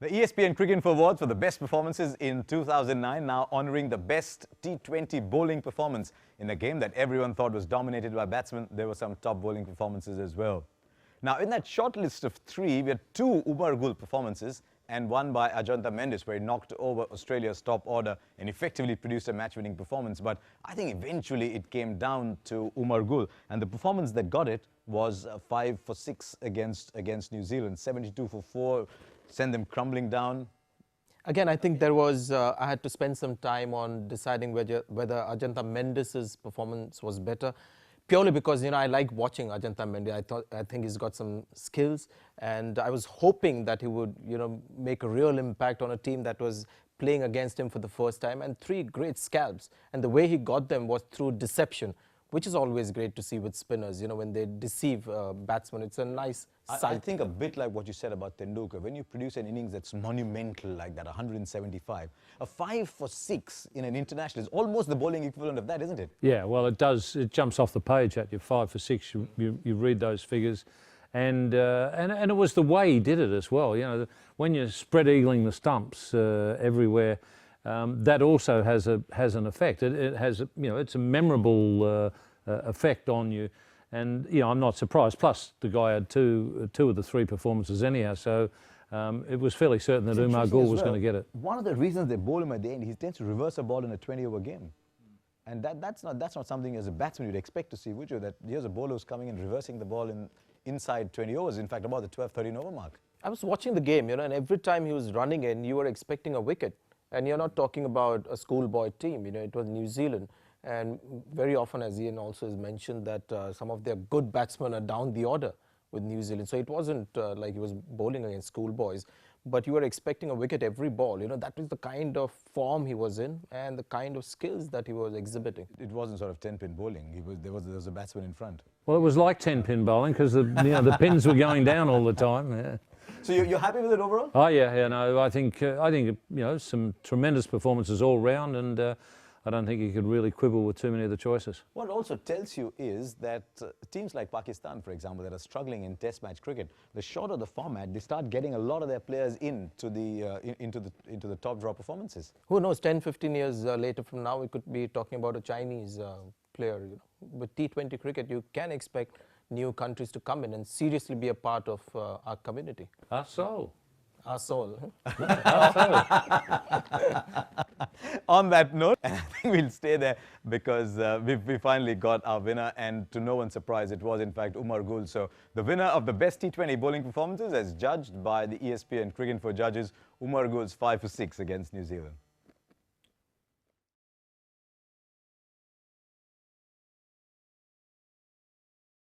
The ESPN Cricinfo Awards for the best performances in 2009, now honoring the best T20 bowling performance. In a game that everyone thought was dominated by batsmen, there were some top bowling performances as well. Now, in that short list of three, we had two Umar Gul performances and one by Ajanta Mendis, where he knocked over Australia's top order and effectively produced a match-winning performance. But I think eventually it came down to Umar Gul, and the performance that got it was 5 for 6 against New Zealand, 72 for 4. Send them crumbling down. Again, I think there was, I had to spend some time on deciding whether Ajanta Mendis's performance was better, purely because, I like watching Ajanta Mendis. I think he's got some skills, and I was hoping that he would, make a real impact on a team that was playing against him for the first time, and three great scalps. And the way he got them was through deception, which is always great to see with spinners, when they deceive batsmen. It's a nice sight. I think a bit like what you said about Tendulkar. When you produce an innings that's monumental like that, 175, a 5 for 6 in an international is almost the bowling equivalent of that, isn't it? Yeah, well, it does. It jumps off the page at you, 5 for 6. You read those figures. And it was the way he did it as well. When you're spread-eagling the stumps everywhere, that also has an effect. It has, it's a memorable effect on you, and I'm not surprised. Plus, the guy had two of the three performances anyhow, so it was fairly certain that Umar Gul was going to get it. One of the reasons they bowl him at the end, he tends to reverse a ball in a 20-over game, and that's not something as a batsman you'd expect to see, would you? That here's a bowler who's coming and reversing the ball inside 20 overs. In fact, about the 12-13 over mark. I was watching the game, and every time he was running in, you were expecting a wicket. And you're not talking about a schoolboy team, it was New Zealand. And very often, as Ian also has mentioned, that some of their good batsmen are down the order with New Zealand. So it wasn't like he was bowling against schoolboys, but you were expecting a wicket every ball. That was the kind of form he was in and the kind of skills that he was exhibiting. It wasn't sort of 10-pin bowling. There was a batsman in front. Well, it was like 10-pin bowling because the pins were going down all the time. Yeah. So you're happy with it overall? Oh yeah, no. I think some tremendous performances all round, and I don't think you could really quibble with too many of the choices. What it also tells you is that teams like Pakistan, for example, that are struggling in Test match cricket, the shorter the format, they start getting a lot of their players into the top draw performances. Who knows? 10-15 years later from now, we could be talking about a Chinese player. With T20 cricket, you can expect new countries to come in and seriously be a part of our community. Our soul. Our soul. Our soul. On that note, and I think we'll stay there because we finally got our winner, and to no one's surprise, it was in fact Umar Gul. So the winner of the best T20 bowling performances, as judged by the ESPN Cricinfo judges, Umar Gul's 5 for 6 against New Zealand.